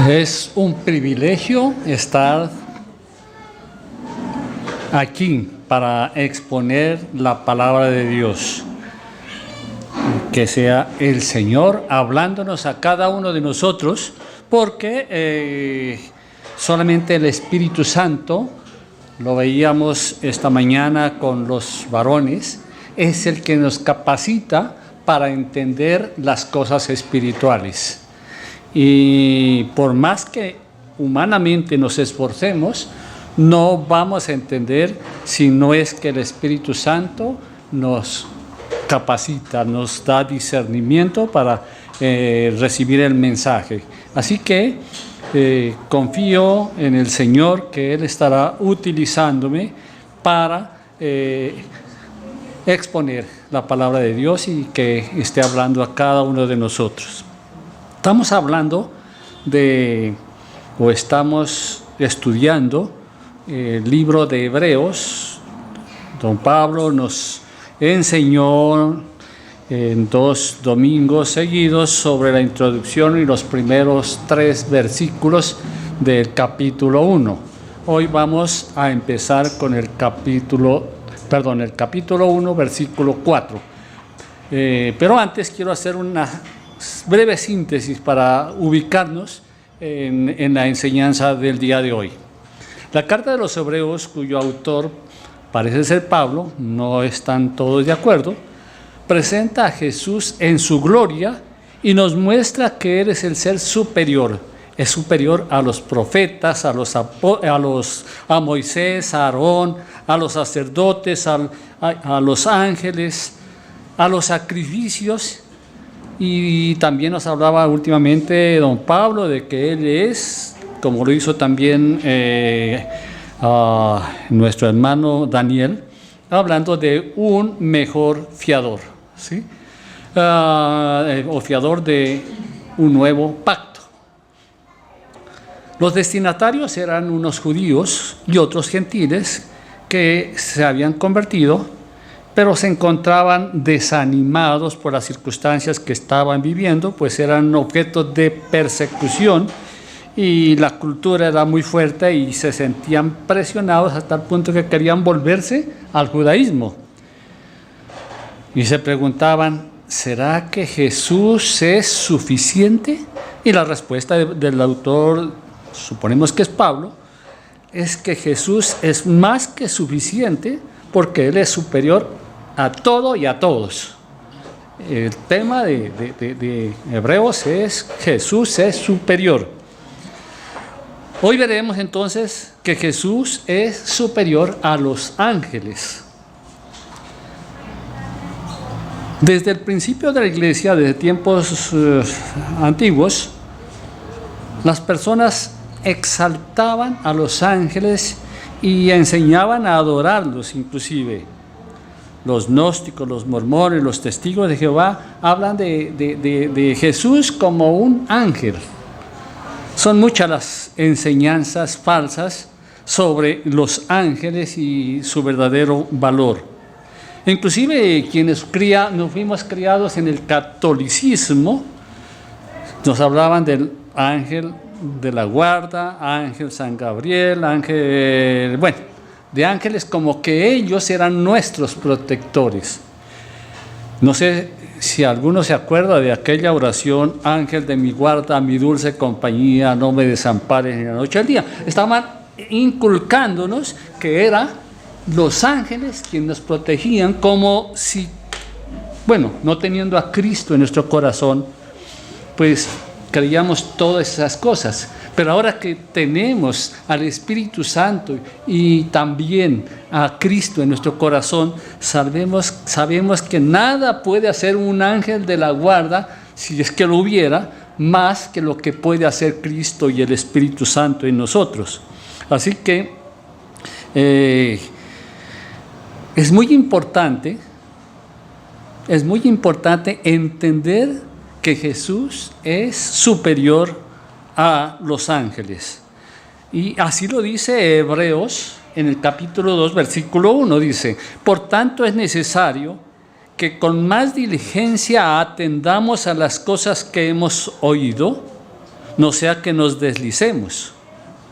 Es un privilegio estar aquí para exponer la palabra de Dios. Que sea el Señor hablándonos a cada uno de nosotros, porque solamente el Espíritu Santo, lo veíamos esta mañana con los varones, es el que nos capacita para entender las cosas espirituales. Y por más que humanamente nos esforcemos, no vamos a entender si no es que el Espíritu Santo nos capacita, nos da discernimiento para recibir el mensaje. Así que confío en el Señor que Él estará utilizándome para exponer la palabra de Dios y que esté hablando a cada uno de nosotros. Estamos hablando estamos estudiando el libro de Hebreos. Don Pablo nos enseñó en 2 domingos seguidos sobre la introducción y los primeros 3 versículos del capítulo 1. Hoy vamos a empezar con el capítulo 1, versículo 4. Pero antes quiero hacer una breve síntesis para ubicarnos en la enseñanza del día de hoy. La carta de los Hebreos, cuyo autor parece ser Pablo, no están todos de acuerdo, presenta a Jesús en su gloria y nos muestra que Él es el ser superior. Es superior a los profetas, a Moisés, a Aarón, a los sacerdotes, a los ángeles, a los sacrificios. Y también nos hablaba últimamente don Pablo de que Él es, como lo hizo también nuestro hermano Daniel, hablando de un mejor fiador, ¿sí? O fiador de un nuevo pacto. Los destinatarios eran unos judíos y otros gentiles que se habían convertido, pero se encontraban desanimados por las circunstancias que estaban viviendo, pues eran objetos de persecución y la cultura era muy fuerte y se sentían presionados hasta el punto que querían volverse al judaísmo. Y se preguntaban, ¿será que Jesús es suficiente? Y la respuesta del autor, suponemos que es Pablo, es que Jesús es más que suficiente porque Él es superior a todo y a todos. El tema de Hebreos es Jesús es superior. Hoy veremos entonces que Jesús es superior a los ángeles. Desde el principio de la iglesia, desde tiempos antiguos, las personas exaltaban a los ángeles y enseñaban a adorarlos inclusive. Los gnósticos, los mormones, los testigos de Jehová hablan de Jesús como un ángel. Son muchas las enseñanzas falsas sobre los ángeles y su verdadero valor. Inclusive quienes nos fuimos criados en el catolicismo, nos hablaban del ángel de la guarda, ángel San Gabriel, de ángeles como que ellos eran nuestros protectores. No sé si alguno se acuerda de aquella oración, ángel de mi guarda, mi dulce compañía, no me desampares ni la noche al día. Estaban inculcándonos que eran los ángeles quienes nos protegían, como si, no teniendo a Cristo en nuestro corazón, pues creíamos todas esas cosas. Pero ahora que tenemos al Espíritu Santo y también a Cristo en nuestro corazón, sabemos que nada puede hacer un ángel de la guarda, si es que lo hubiera, más que lo que puede hacer Cristo y el Espíritu Santo en nosotros. Así que es muy importante entender que Jesús es superior a los ángeles. Y así lo dice Hebreos en el capítulo 2, versículo 1, dice: por tanto es necesario que con más diligencia atendamos a las cosas que hemos oído, no sea que nos deslicemos.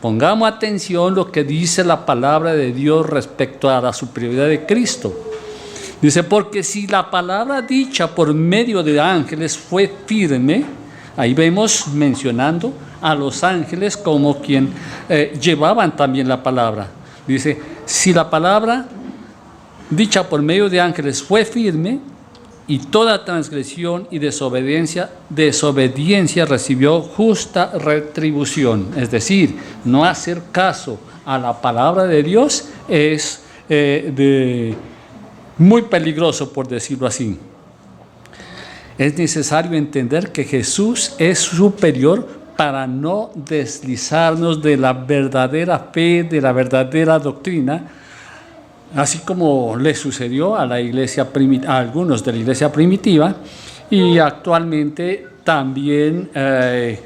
Pongamos atención a lo que dice la palabra de Dios respecto a la superioridad de Cristo. Dice, porque si la palabra dicha por medio de ángeles fue firme, ahí vemos mencionando a los ángeles como quien llevaban también la palabra. Dice, si la palabra dicha por medio de ángeles fue firme, y toda transgresión y desobediencia recibió justa retribución. Es decir, no hacer caso a la palabra de Dios es muy peligroso, por decirlo así. Es necesario entender que Jesús es superior para no deslizarnos de la verdadera fe, de la verdadera doctrina, así como le sucedió a la iglesia a algunos de la iglesia primitiva, y actualmente también en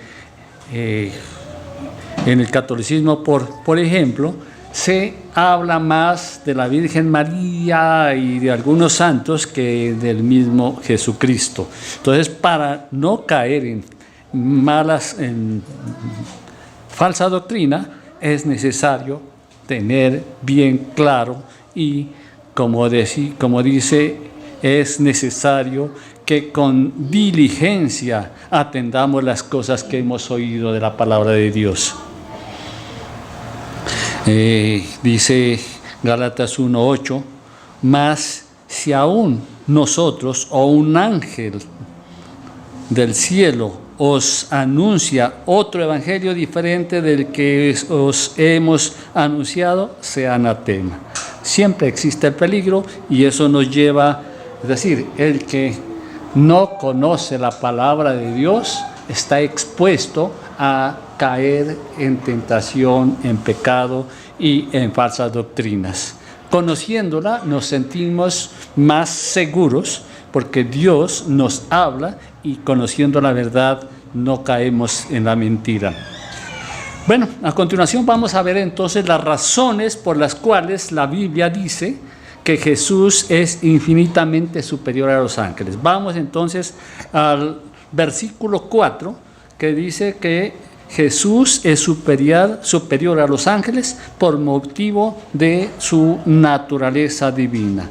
el catolicismo, por ejemplo, se habla más de la Virgen María y de algunos santos que del mismo Jesucristo. Entonces, para no caer en falsa doctrina, es necesario tener bien claro, y como dice, es necesario que con diligencia atendamos las cosas que hemos oído de la palabra de Dios. Dice Gálatas 1:8, mas si aún nosotros o un ángel del cielo os anuncia otro evangelio diferente del que os hemos anunciado, sea anatema. Siempre existe el peligro, y eso nos lleva, es decir, el que no conoce la palabra de Dios está expuesto a caer en tentación, en pecado y en falsas doctrinas. Conociéndola nos sentimos más seguros porque Dios nos habla, y conociendo la verdad no caemos en la mentira. Bueno, a continuación vamos a ver entonces las razones por las cuales la Biblia dice que Jesús es infinitamente superior a los ángeles. Vamos entonces al versículo 4, que dice que Jesús es superior a los ángeles por motivo de su naturaleza divina.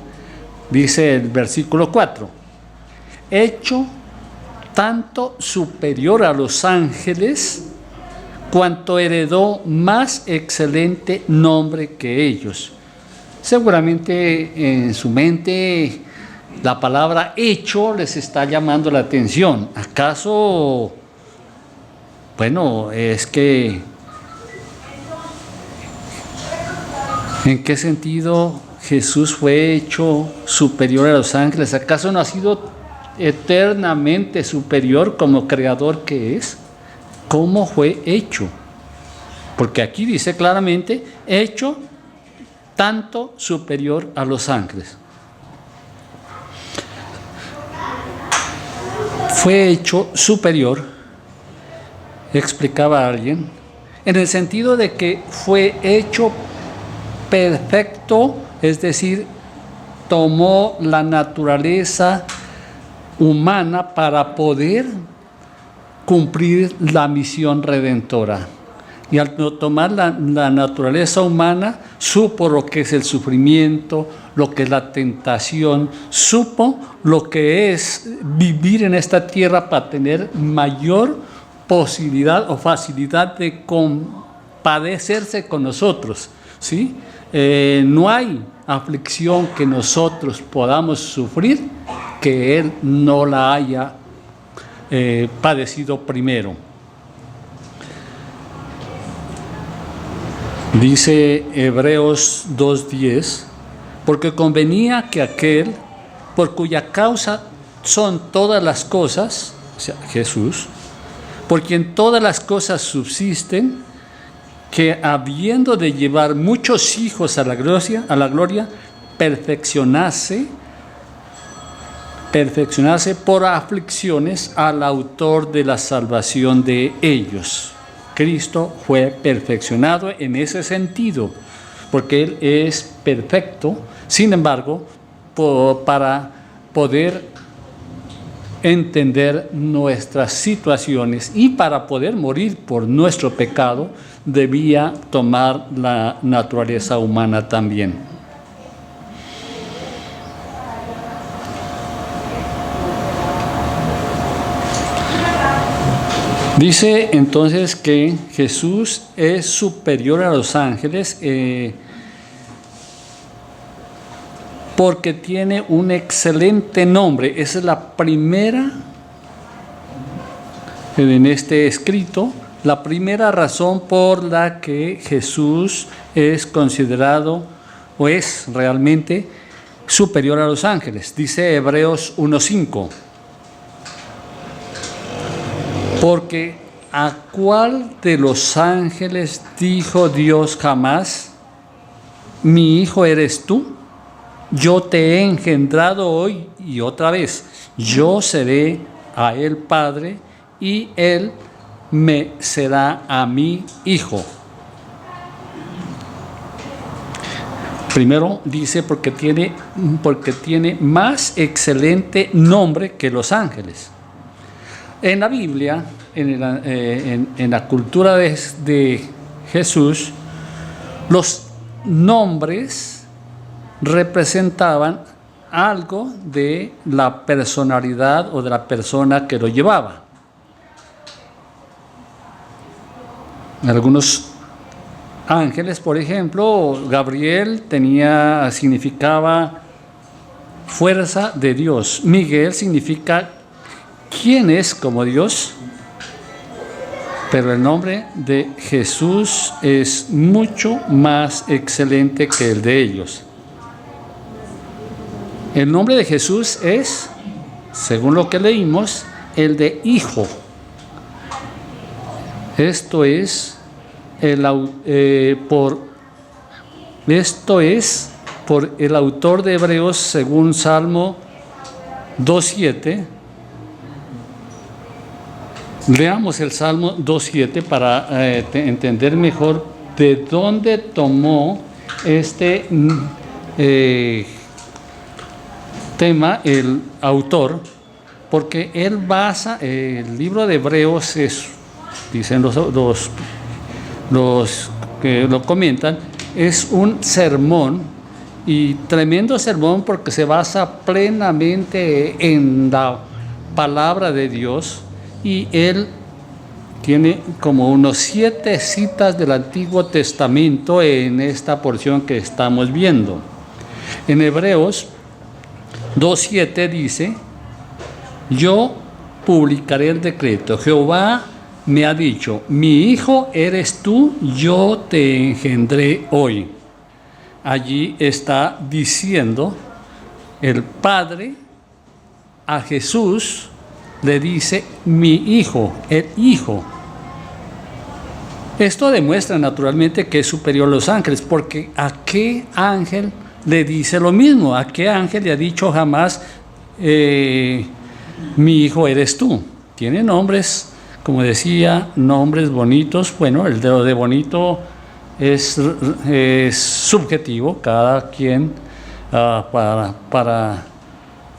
Dice el versículo 4, hecho tanto superior a los ángeles, cuanto heredó más excelente nombre que ellos. Seguramente en su mente la palabra hecho les está llamando la atención. ¿Acaso? Bueno, es que ¿en qué sentido Jesús fue hecho superior a los ángeles? ¿Acaso no ha sido eternamente superior como creador que es? ¿Cómo fue hecho? Porque aquí dice claramente, hecho tanto superior a los ángeles. Fue hecho superior, explicaba alguien, en el sentido de que fue hecho perfecto, es decir, tomó la naturaleza humana para poder cumplir la misión redentora. Y al tomar la naturaleza humana, supo lo que es el sufrimiento, lo que es la tentación, supo lo que es vivir en esta tierra para tener mayor posibilidad o facilidad de compadecerse con nosotros, ¿sí? No hay aflicción que nosotros podamos sufrir que Él no la haya padecido primero. Dice Hebreos 2:10, porque convenía que aquel por cuya causa son todas las cosas, o sea, Jesús, por quien todas las cosas subsisten, que habiendo de llevar muchos hijos a la gloria, perfeccionase por aflicciones al autor de la salvación de ellos. Cristo fue perfeccionado en ese sentido, porque Él es perfecto. Sin embargo, para poder entender nuestras situaciones y para poder morir por nuestro pecado debía tomar la naturaleza humana también. Dice entonces que Jesús es superior a los ángeles porque tiene un excelente nombre. Esa es la primera, en este escrito, la primera razón por la que Jesús es considerado o es realmente superior a los ángeles. Dice Hebreos 1:5. Porque ¿a cuál de los ángeles dijo Dios jamás, mi hijo eres tú? Yo te he engendrado hoy y otra vez. Yo seré a él padre y él me será a mí hijo. Primero dice porque tiene más excelente nombre que los ángeles. En la Biblia, en la cultura de Jesús, los nombres representaban algo de la personalidad o de la persona que lo llevaba. Algunos ángeles, por ejemplo, Gabriel significaba fuerza de Dios. Miguel significa quién es como Dios. Pero el nombre de Jesús es mucho más excelente que el de ellos. El nombre de Jesús es, según lo que leímos, el de Hijo. Esto es por el autor de Hebreos, según Salmo 2:7. Leamos el Salmo 2:7 para entender mejor de dónde tomó este tema el autor, porque él basa el libro de Hebreos, dicen los que lo comentan, es un sermón, y tremendo sermón porque se basa plenamente en la palabra de Dios, y él tiene como unos 7 citas del Antiguo Testamento en esta porción que estamos viendo. En Hebreos 2:7 dice: yo publicaré el decreto. Jehová me ha dicho, mi hijo eres tú, yo te engendré hoy. Allí está diciendo el Padre a Jesús, le dice mi hijo, el hijo. Esto demuestra naturalmente que es superior a los ángeles, porque ¿a qué ángel le dice lo mismo? ¿A qué ángel le ha dicho jamás mi hijo eres tú? Tiene nombres, como decía, nombres bonitos. Bueno, el de bonito es subjetivo, cada quien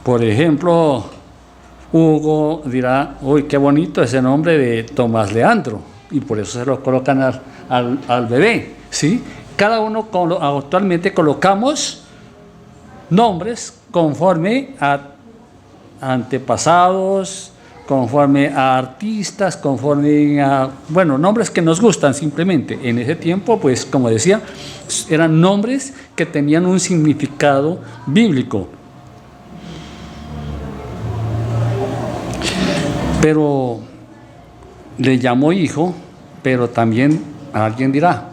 por ejemplo, Hugo dirá, uy, qué bonito ese nombre de Tomás Leandro, y por eso se lo colocan al bebé, ¿sí? Cada uno actualmente colocamos nombres conforme a antepasados, conforme a artistas, conforme a, nombres que nos gustan simplemente. En ese tiempo, pues, como decía, eran nombres que tenían un significado bíblico. Pero le llamó hijo, pero también alguien dirá,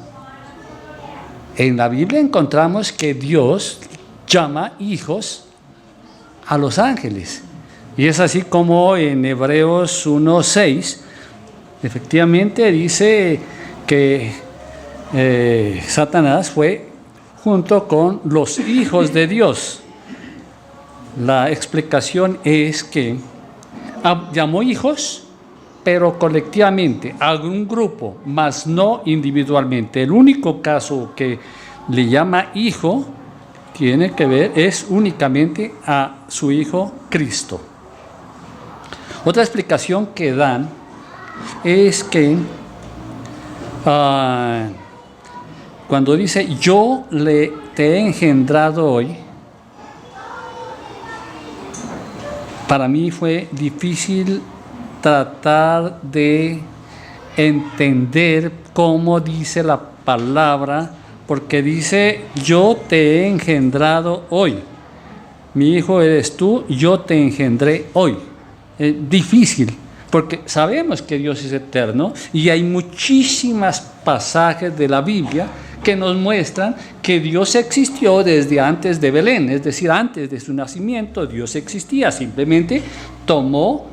en la Biblia encontramos que Dios llama hijos a los ángeles. Y es así como en Hebreos 1:6, efectivamente dice que Satanás fue junto con los hijos de Dios. La explicación es que llamó hijos, pero colectivamente, a un grupo, mas no individualmente. El único caso que le llama hijo tiene que ver, es únicamente a su hijo Cristo. Otra explicación que dan es que cuando dice yo te he engendrado hoy, para mí fue difícil tratar de entender cómo dice la palabra, porque dice yo te he engendrado hoy, mi hijo eres tú, yo te engendré hoy. Es difícil, porque sabemos que Dios es eterno y hay muchísimos pasajes de la Biblia que nos muestran que Dios existió desde antes de Belén, es decir, antes de su nacimiento Dios existía, simplemente tomó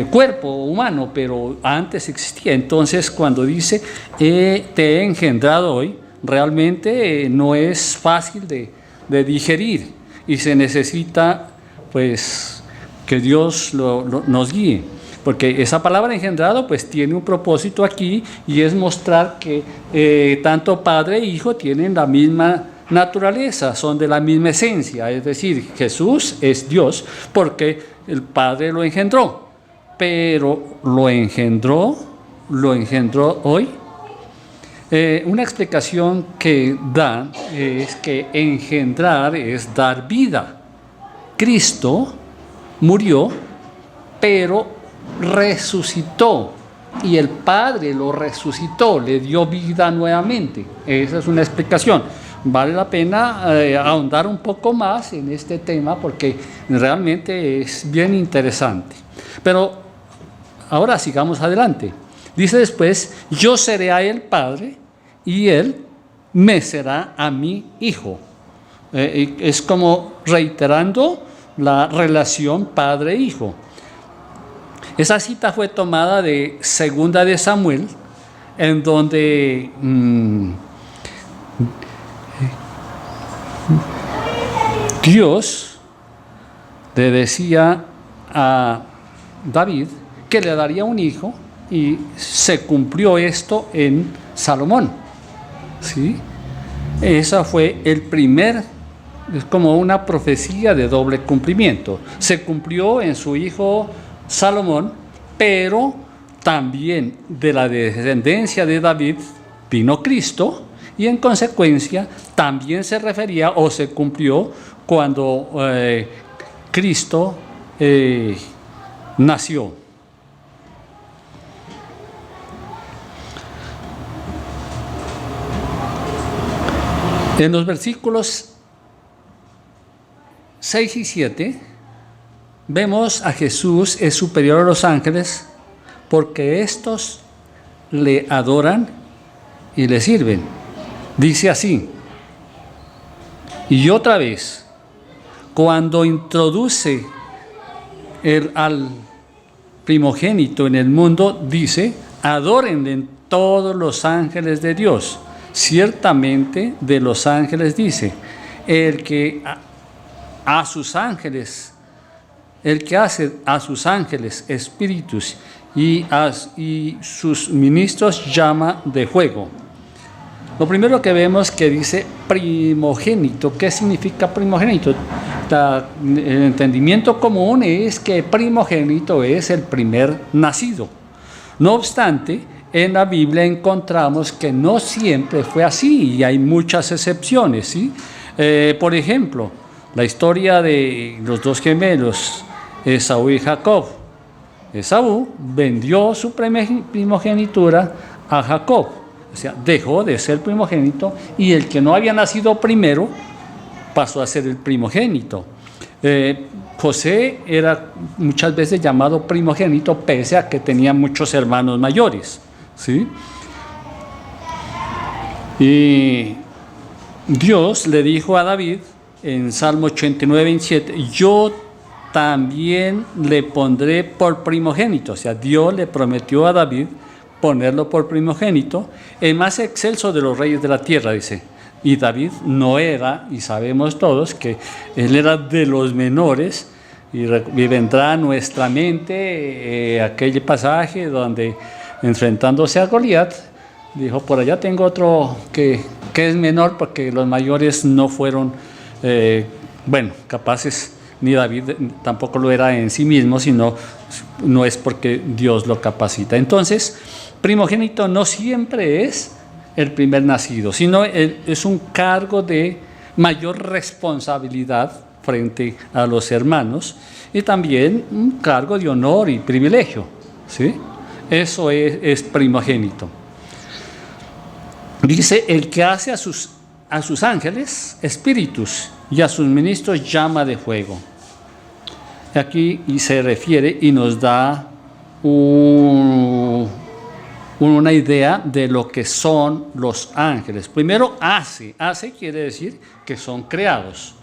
cuerpo humano, pero antes existía. Entonces, cuando dice te he engendrado hoy, realmente no es fácil de digerir y se necesita, pues, que Dios nos guíe. Porque esa palabra engendrado pues tiene un propósito aquí y es mostrar que tanto Padre e Hijo tienen la misma naturaleza, son de la misma esencia, es decir, Jesús es Dios porque el Padre lo engendró, pero lo engendró hoy. Una explicación que da es que engendrar es dar vida. Cristo murió, pero resucitó y el Padre lo resucitó, le dio vida nuevamente. Esa es una explicación. Vale la pena ahondar un poco más en este tema porque realmente es bien interesante. Pero ahora sigamos adelante. Dice después, yo seré a él padre y él me será a mí hijo. Es como reiterando la relación padre-hijo. Esa cita fue tomada de Segunda de Samuel, en donde Dios le decía a David que le daría un hijo y se cumplió esto en Salomón. ¿Sí? Esa fue el primer, es como una profecía de doble cumplimiento. Se cumplió en su hijo Salomón, pero también de la descendencia de David vino Cristo y en consecuencia también se refería o se cumplió cuando Cristo nació. En los versículos 6 y 7 vemos a Jesús es superior a los ángeles porque estos le adoran y le sirven. Dice así, y otra vez, cuando introduce al primogénito en el mundo, dice, adórenle todos los ángeles de Dios. Ciertamente de los ángeles dice, el que a sus ángeles, el que hace a sus ángeles espíritus y sus ministros llama de fuego. Lo primero que vemos que dice primogénito. ¿Qué significa primogénito? El entendimiento común es que primogénito es el primer nacido. No obstante, en la Biblia encontramos que no siempre fue así y hay muchas excepciones, ¿sí? Por ejemplo, la historia de los dos gemelos, Esaú y Jacob. Esaú vendió su primogenitura a Jacob, o sea, dejó de ser primogénito y el que no había nacido primero pasó a ser el primogénito. José era muchas veces llamado primogénito pese a que tenía muchos hermanos mayores, ¿sí? Y Dios le dijo a David en Salmo 89, 27, yo también le pondré por primogénito. O sea, Dios le prometió a David ponerlo por primogénito, el más excelso de los reyes de la tierra, dice. Y David no era, y sabemos todos que él era de los menores, y vendrá a nuestra mente aquel pasaje donde enfrentándose a Goliat, dijo, por allá tengo otro que es menor porque los mayores no fueron, capaces ni David tampoco lo era en sí mismo, sino no es porque Dios lo capacita. Entonces, primogénito no siempre es el primer nacido, sino es un cargo de mayor responsabilidad frente a los hermanos y también un cargo de honor y privilegio, ¿sí? Eso es primogénito. Dice, el que hace a sus ángeles espíritus y a sus ministros llama de fuego. Aquí se refiere y nos da una idea de lo que son los ángeles. Primero, hace quiere decir que son creados.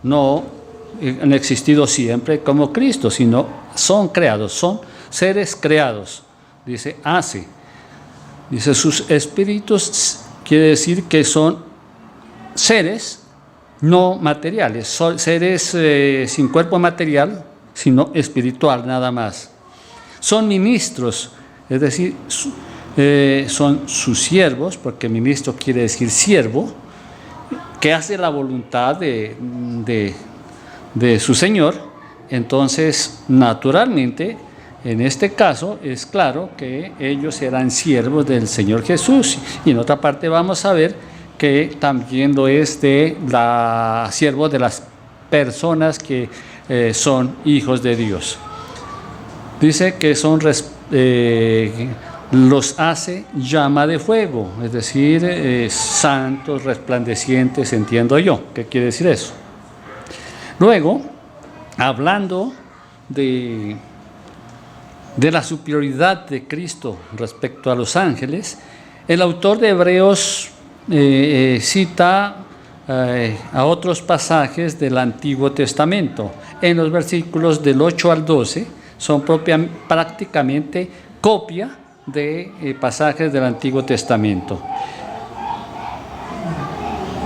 No han existido siempre como Cristo, sino son creados, son seres creados. Dice, hace. Dice, sus espíritus quiere decir que son seres no materiales, son seres sin cuerpo material, sino espiritual nada más. Son ministros, es decir, son sus siervos, porque ministro quiere decir siervo, que hace la voluntad de su Señor. Entonces, naturalmente, en este caso es claro que ellos serán siervos del Señor Jesús. Y en otra parte vamos a ver que también lo es de siervos de las personas que son hijos de Dios. Dice que son los hace llama de fuego, es decir, santos, resplandecientes, entiendo yo. ¿Qué quiere decir eso? Luego, hablando de la superioridad de Cristo respecto a los ángeles, el autor de Hebreos cita a otros pasajes del Antiguo Testamento. En los versículos del 8 al 12 son prácticamente copia de pasajes del Antiguo Testamento.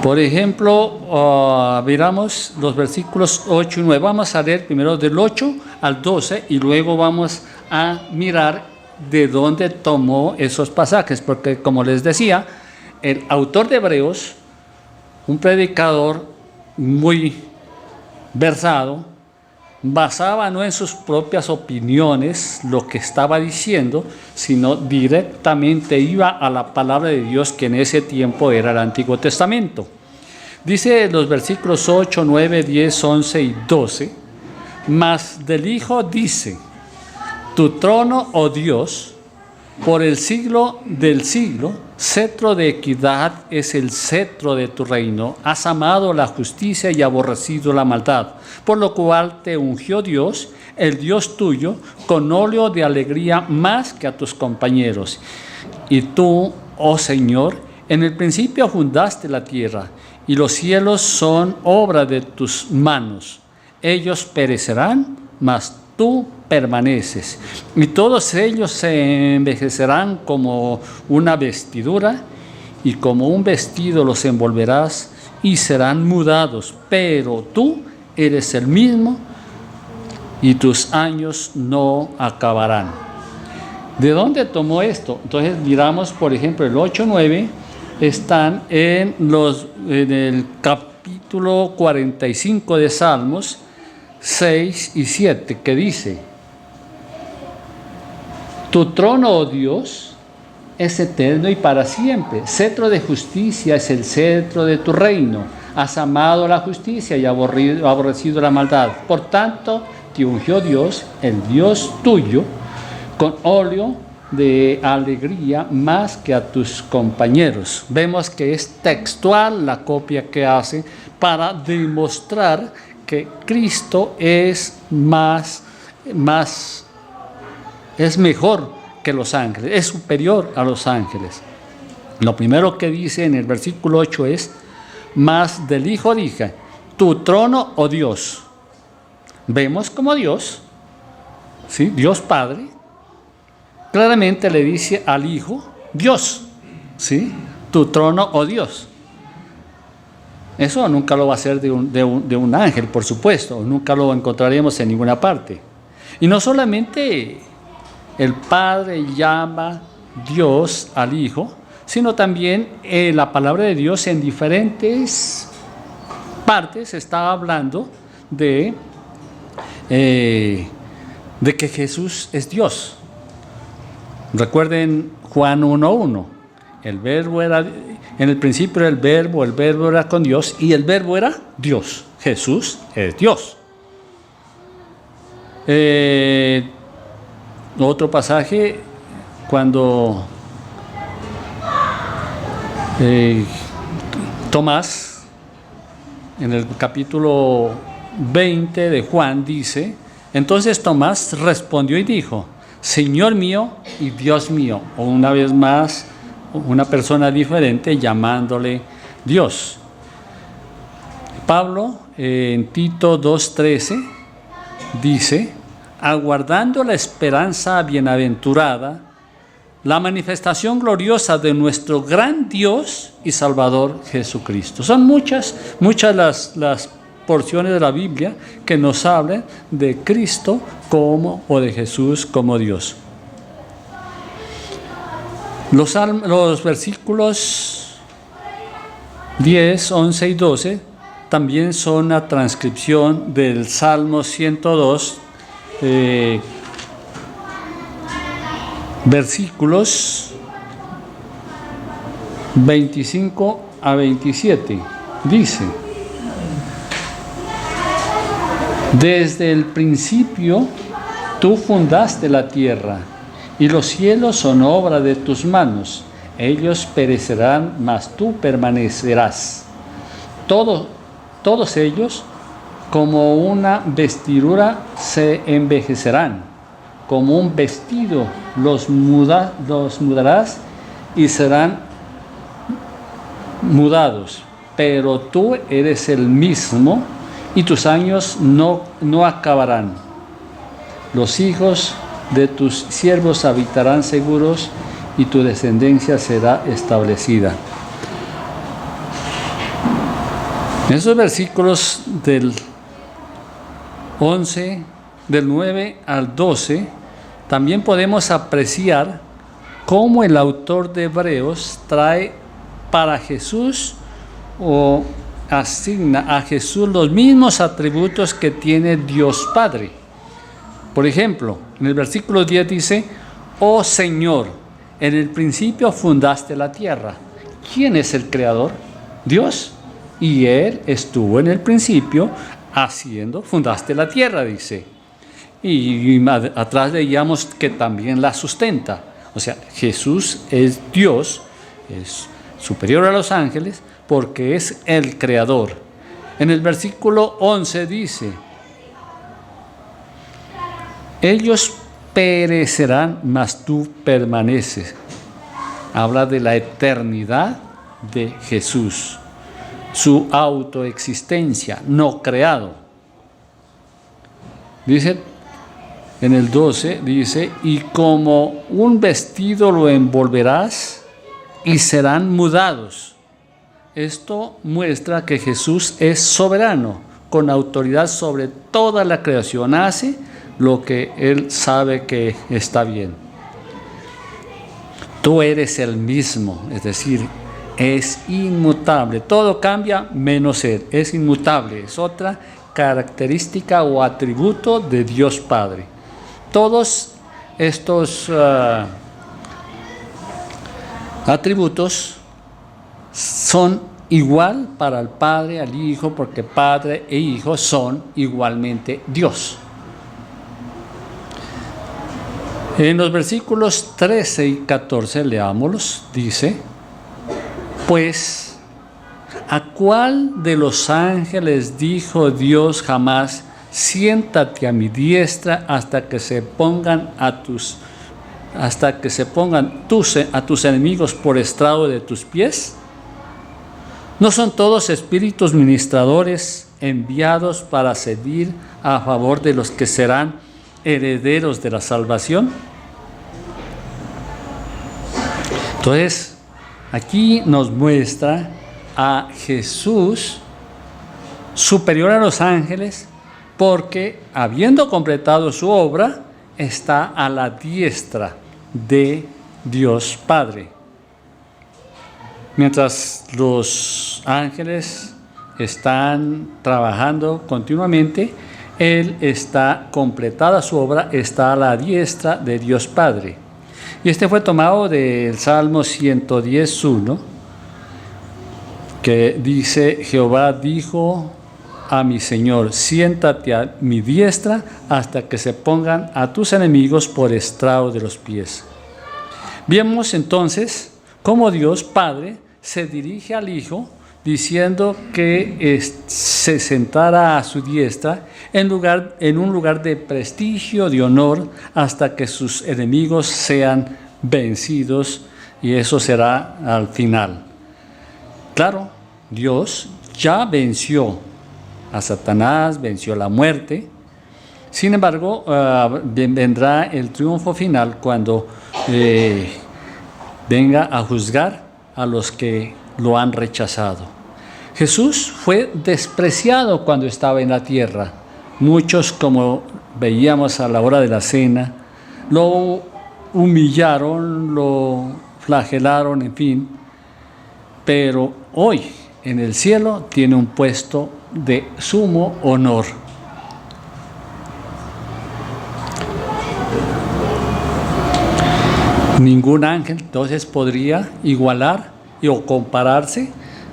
Por ejemplo, miramos los versículos 8 y 9. Vamos a leer primero del 8 al 12 y luego vamos a mirar de dónde tomó esos pasajes, porque como les decía, el autor de Hebreos, un predicador muy versado, basaba no en sus propias opiniones lo que estaba diciendo, sino directamente iba a la palabra de Dios, que en ese tiempo era el Antiguo Testamento. Dice los versículos 8, 9, 10, 11 y 12, mas del Hijo dice, tu trono, oh Dios, por el siglo del siglo, cetro de equidad es el cetro de tu reino. Has amado la justicia y aborrecido la maldad, por lo cual te ungió Dios, el Dios tuyo, con óleo de alegría más que a tus compañeros. Y tú, oh Señor, en el principio fundaste la tierra, y los cielos son obra de tus manos. Ellos perecerán, mas tú permaneces, y todos ellos se envejecerán como una vestidura, y como un vestido los envolverás, y serán mudados, pero tú eres el mismo, y tus años no acabarán. ¿De dónde tomó esto? Entonces miramos, por ejemplo, el 8, 9, están en el capítulo 45 de Salmos, 6 y 7, que dice, tu trono, oh Dios, es eterno y para siempre. Cetro de justicia es el cetro de tu reino. Has amado la justicia y aborrecido la maldad. Por tanto, te ungió Dios, el Dios tuyo, con óleo de alegría más que a tus compañeros. Vemos que es textual la copia que hace para demostrar que Cristo es es mejor que los ángeles, es superior a los ángeles. Lo primero que dice en el versículo 8 es, mas del Hijo dije, tu trono, oh Dios. Vemos como Dios, ¿sí? Dios Padre, claramente le dice al Hijo, Dios, ¿sí? Tu trono, oh Dios. Eso nunca lo va a hacer de un ángel, por supuesto, nunca lo encontraremos en ninguna parte. Y no solamente el Padre llama Dios al Hijo, sino también la palabra de Dios en diferentes partes está hablando de de que Jesús es Dios. Recuerden Juan 1:1. El verbo era, en el principio era el verbo era con Dios y el verbo era Dios. Jesús es Dios. Otro pasaje, cuando Tomás, en el capítulo 20 de Juan, dice: entonces Tomás respondió y dijo: Señor mío y Dios mío. O una vez más, una persona diferente llamándole Dios. Pablo, en Tito 2:13, dice: aguardando la esperanza bienaventurada, la manifestación gloriosa de nuestro gran Dios y Salvador Jesucristo. Son muchas las porciones de la Biblia que nos hablan de Cristo o de Jesús como Dios. Los versículos 10, 11 y 12 también son una transcripción del Salmo 102, versículos 25 a 27. Dice: desde el principio tú fundaste la tierra, y los cielos son obra de tus manos. Ellos perecerán, mas tú permanecerás. Todos ellos, como una vestidura, se envejecerán. Como un vestido los mudarás y serán mudados. Pero tú eres el mismo y tus años no acabarán. Los hijos de tus siervos habitarán seguros y tu descendencia será establecida. En esos versículos del 9 al 12, también podemos apreciar cómo el autor de Hebreos trae para Jesús o asigna a Jesús los mismos atributos que tiene Dios Padre. Por ejemplo, en el versículo 10 dice: oh Señor, en el principio fundaste la tierra. ¿Quién es el creador? Dios. Y Él estuvo en el principio fundaste la tierra, dice. Y atrás leíamos que también la sustenta. O sea, Jesús es Dios, es superior a los ángeles, porque es el creador. En el versículo 11 dice: ellos perecerán, mas tú permaneces. Habla de la eternidad de Jesús, su autoexistencia, no creado. Dice en el 12, dice: y como un vestido lo envolverás y serán mudados. Esto muestra que Jesús es soberano, con autoridad sobre toda la creación. Hace lo que Él sabe que está bien. Tú eres el mismo, es decir, es inmutable. Todo cambia menos Él. Es inmutable. Es otra característica o atributo de Dios Padre. Todos estos atributos son igual para el Padre, al Hijo, porque Padre e Hijo son igualmente Dios. En los versículos 13 y 14, leámoslos, dice: pues, ¿a cuál de los ángeles dijo Dios jamás: siéntate a mi diestra hasta que se pongan a tus enemigos por estrado de tus pies? ¿No son todos espíritus ministradores enviados para servir a favor de los que serán herederos de la salvación? Entonces, aquí nos muestra a Jesús superior a los ángeles, porque habiendo completado su obra, está a la diestra de Dios Padre. Mientras los ángeles están trabajando continuamente, Él está completada su obra, está a la diestra de Dios Padre. Y este fue tomado del Salmo 110:1, que dice: Jehová dijo a mi Señor, siéntate a mi diestra hasta que se pongan a tus enemigos por estrado de los pies. Vemos entonces cómo Dios Padre se dirige al Hijo diciendo que se sentara a su diestra en un lugar de prestigio, de honor, hasta que sus enemigos sean vencidos, y eso será al final. Claro, Dios ya venció a Satanás, venció la muerte. Sin embargo, vendrá el triunfo final cuando venga a juzgar a los que lo han rechazado. Jesús fue despreciado cuando estaba en la tierra. Muchos, como veíamos a la hora de la cena, lo humillaron, lo flagelaron, en fin. Pero hoy en el cielo tiene un puesto de sumo honor. Ningún ángel entonces podría igualar o compararse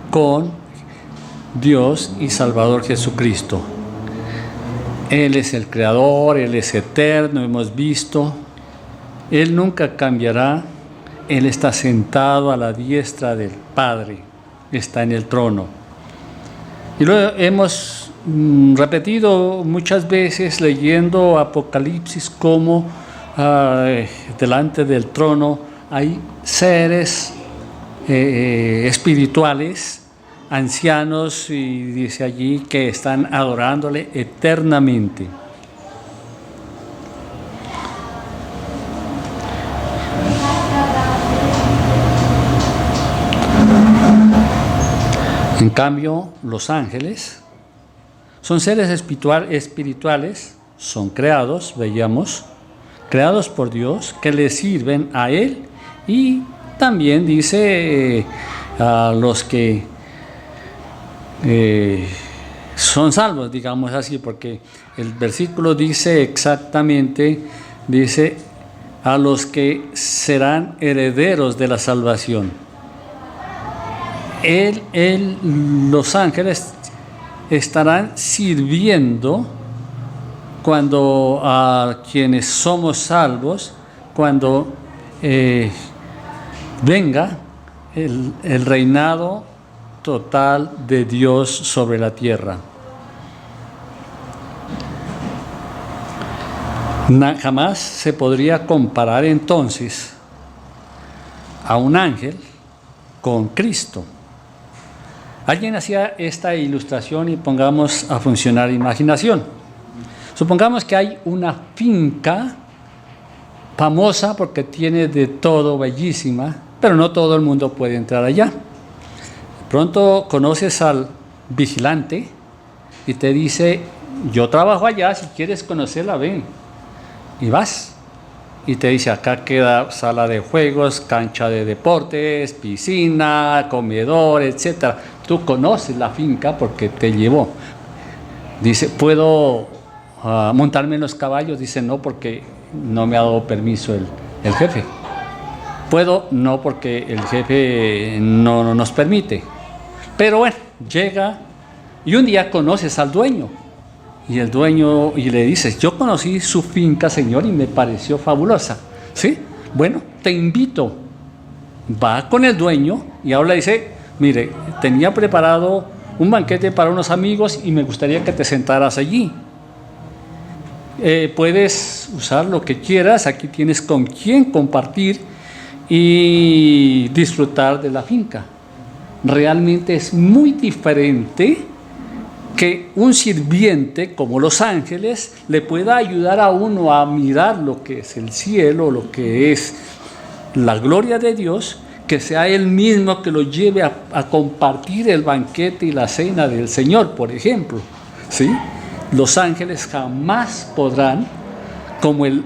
con Dios y Salvador Jesucristo. Él es el Creador, Él es eterno, hemos visto. Él nunca cambiará. Él está sentado a la diestra del Padre, está en el trono. Y lo hemos repetido muchas veces leyendo Apocalipsis, como delante del trono hay seres espirituales, ancianos, y dice allí que están adorándole eternamente. En cambio, los ángeles son seres espirituales, son creados, veíamos, creados por Dios, que le sirven a Él, y también dice a los que son salvos, digamos así, porque el versículo dice exactamente, dice a los que serán herederos de la salvación. Los ángeles estarán sirviendo cuando a quienes somos salvos, cuando venga el reinado total de Dios sobre la tierra. Jamás se podría comparar entonces a un ángel con Cristo. Alguien hacía esta ilustración y pongamos a funcionar imaginación. Supongamos que hay una finca famosa porque tiene de todo, bellísima, pero no todo el mundo puede entrar allá. Pronto conoces al vigilante y te dice: yo trabajo allá, si quieres conocerla, ven. Y vas. Y te dice: acá queda sala de juegos, cancha de deportes, piscina, comedor, etc. Tú conoces la finca porque te llevó. Dice: ¿puedo montarme en los caballos? Dice: no, porque no me ha dado permiso el jefe. ¿Puedo? No, porque el jefe no nos permite. Pero bueno, llega y un día conoces al dueño. Y el dueño, y le dices: yo conocí su finca, señor, y me pareció fabulosa. ¿Sí? Bueno, te invito. Va con el dueño y ahora le dice: mire, tenía preparado un banquete para unos amigos y me gustaría que te sentaras allí. Puedes usar lo que quieras, aquí tienes con quién compartir y disfrutar de la finca. Realmente es muy diferente que un sirviente como los ángeles le pueda ayudar a uno a mirar lo que es el cielo, lo que es la gloria de Dios, que sea él mismo que lo lleve a compartir el banquete y la cena del Señor, por ejemplo. ¿Sí? Los ángeles jamás podrán, como el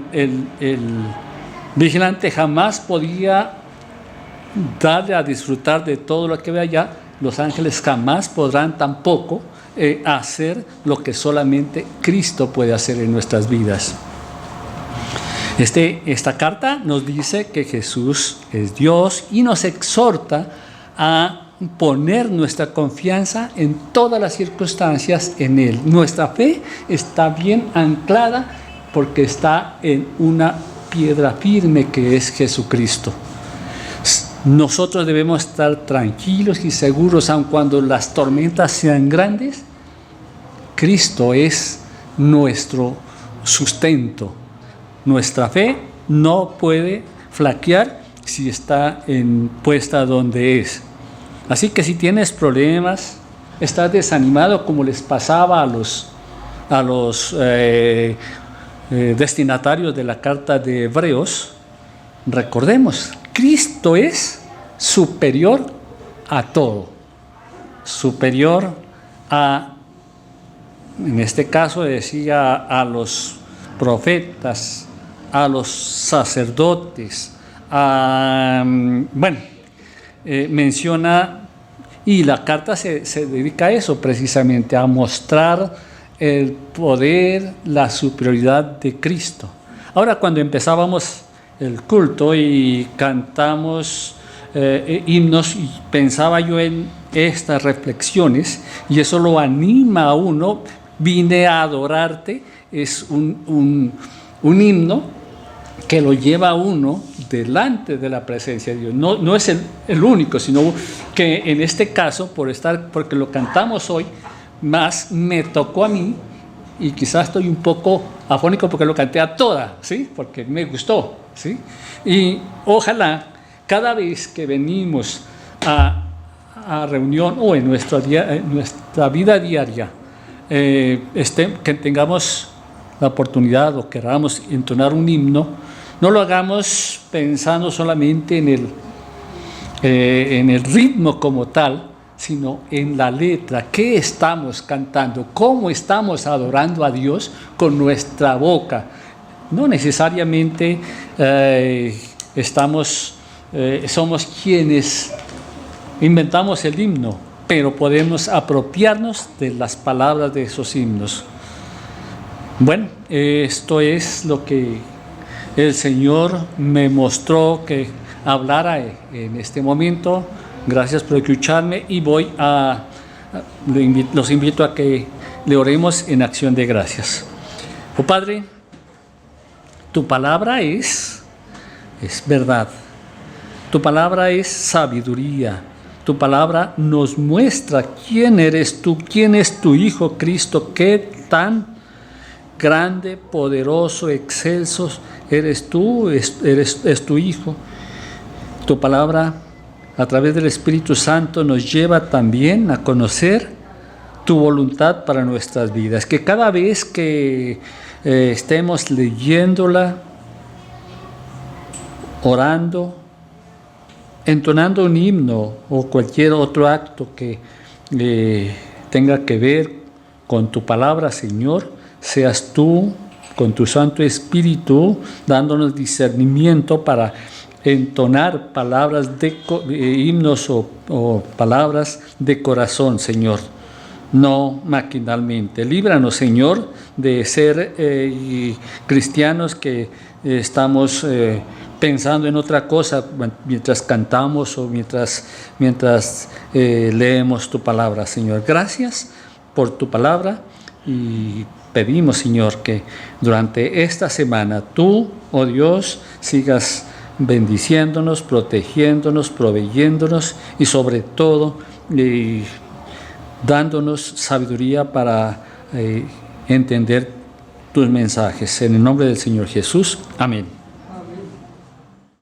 vigilante jamás podía darle a disfrutar de todo lo que ve allá, los ángeles jamás podrán tampoco hacer lo que solamente Cristo puede hacer en nuestras vidas. Esta carta nos dice que Jesús es Dios y nos exhorta a poner nuestra confianza en todas las circunstancias en Él. Nuestra fe está bien anclada porque está en una piedra firme que es Jesucristo. Nosotros debemos estar tranquilos y seguros, aun cuando las tormentas sean grandes. Cristo es nuestro sustento. Nuestra fe no puede flaquear si está puesta donde es. Así que si tienes problemas, estás desanimado como les pasaba a los destinatarios de la carta de Hebreos, recordemos, Cristo es superior a todo, superior a, en este caso decía, a los profetas, a los sacerdotes, menciona, y la carta se dedica a eso precisamente, a mostrar el poder, la superioridad de Cristo. Ahora, cuando empezábamos el culto y cantamos himnos, y pensaba yo en estas reflexiones, y eso lo anima a uno. Vine a adorarte es un himno que lo lleva a uno delante de la presencia de Dios. No es el único, sino que en este caso, porque lo cantamos hoy, más me tocó a mí, y quizás estoy un poco afónico porque lo canté a toda, ¿sí? Porque me gustó, ¿sí? Y ojalá cada vez que venimos a reunión o en nuestra vida diaria, que tengamos la oportunidad o queramos entonar un himno, no lo hagamos pensando solamente en el ritmo como tal, sino en la letra. ¿Qué estamos cantando? ¿Cómo estamos adorando a Dios con nuestra boca? No necesariamente somos quienes inventamos el himno, pero podemos apropiarnos de las palabras de esos himnos. Bueno, esto es lo que el Señor me mostró que hablara en este momento. Gracias por escucharme y los invito a que le oremos en acción de gracias. Oh Padre, tu palabra es verdad, tu palabra es sabiduría, tu palabra nos muestra quién eres tú, quién es tu Hijo Cristo, qué tan grande, poderoso, excelso eres tú, es tu Hijo. Tu palabra a través del Espíritu Santo nos lleva también a conocer tu voluntad para nuestras vidas. Que cada vez que estemos leyéndola, orando, entonando un himno o cualquier otro acto que tenga que ver con tu palabra, Señor, seas tú con tu Santo Espíritu dándonos discernimiento para entonar palabras de himnos o palabras de corazón, Señor, no maquinalmente. Líbranos, Señor, de ser cristianos que estamos pensando en otra cosa mientras cantamos o mientras leemos tu palabra, Señor. Gracias por tu palabra y pedimos, Señor, que durante esta semana tú, oh Dios, sigas bendiciéndonos, protegiéndonos, proveyéndonos y sobre todo dándonos sabiduría para entender tus mensajes. En el nombre del Señor Jesús. Amén.